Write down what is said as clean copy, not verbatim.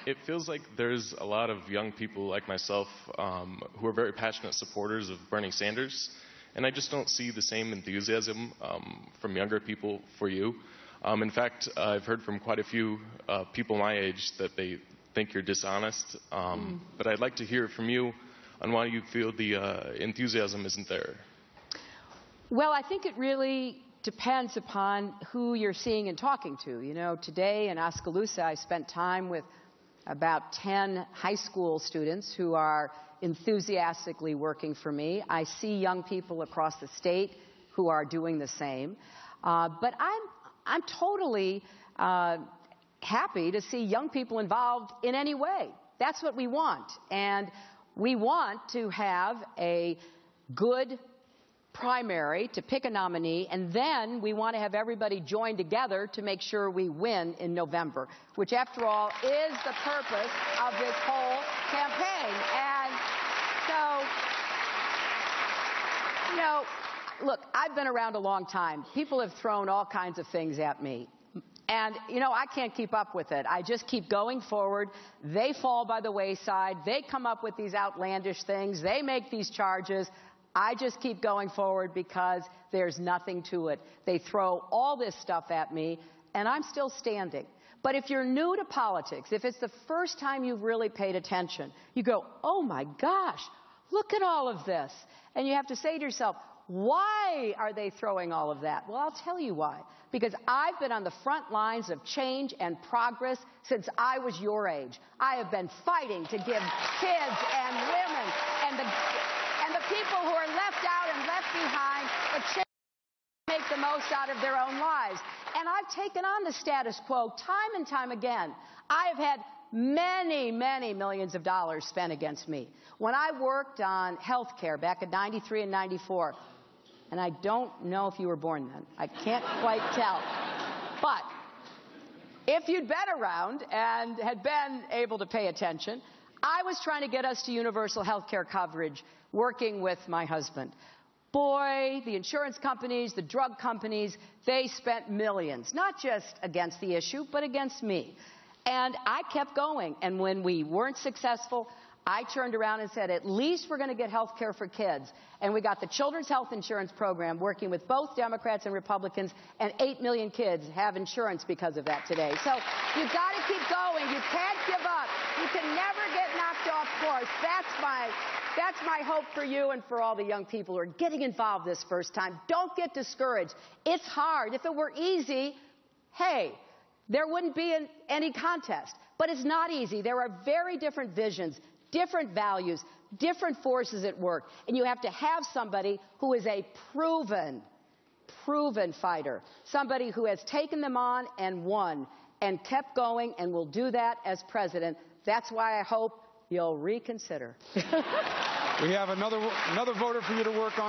It feels like there's a lot of young people like myself who are very passionate supporters of Bernie Sanders, and I just don't see the same enthusiasm from younger people for you. In fact, I've heard from quite a few people my age that they think you're dishonest, but I'd like to hear from you on why you feel the enthusiasm isn't there. Well, I think it really depends upon who you're seeing and talking to. You know, today in Oskaloosa, I spent time with about 10 high school students who are enthusiastically working for me. I see young people across the state who are doing the same. But I'm totally happy to see young people involved in any way. That's what we want. And we want to have a good primary to pick a nominee, and then we want to have everybody join together to make sure we win in November, which, after all, is the purpose of this whole campaign. And so, you know, look, I've been around a long time. People have thrown all kinds of things at me. And, you know, I can't keep up with it. I just keep going forward. They fall by the wayside. They come up with these outlandish things. They make these charges. I just keep going forward because there's nothing to it. They throw all this stuff at me, and I'm still standing. But if you're new to politics, if it's the first time you've really paid attention, you go, oh my gosh, look at all of this. And you have to say to yourself, why are they throwing all of that? Well, I'll tell you why. Because I've been on the front lines of change and progress since I was your age. I have been fighting to give kids and women and the people who are left out and left behind a chance to make the most out of their own lives. And I've taken on the status quo time and time again. I have had many, many millions of dollars spent against me. When I worked on health care back in '93 and '94, and I don't know if you were born then. I can't quite tell. But if you'd been around and had been able to pay attention, I was trying to get us to universal health care coverage, working with my husband. Boy, the insurance companies, the drug companies, they spent millions, not just against the issue, but against me. And I kept going. And when we weren't successful, I turned around and said, at least we're going to get health care for kids. And we got the Children's Health Insurance Program working with both Democrats and Republicans, and 8 million kids have insurance because of that today. So you've got to keep going. You can't give up. You can never get knocked off course. That's my hope for you and for all the young people who are getting involved this first time. Don't get discouraged. It's hard. If it were easy, hey, there wouldn't be any contest. But it's not easy. There are very different visions, different values, different forces at work. And you have to have somebody who is a proven fighter, somebody who has taken them on and won and kept going and will do that as president. That's why I hope you'll reconsider. We have another voter for you to work on.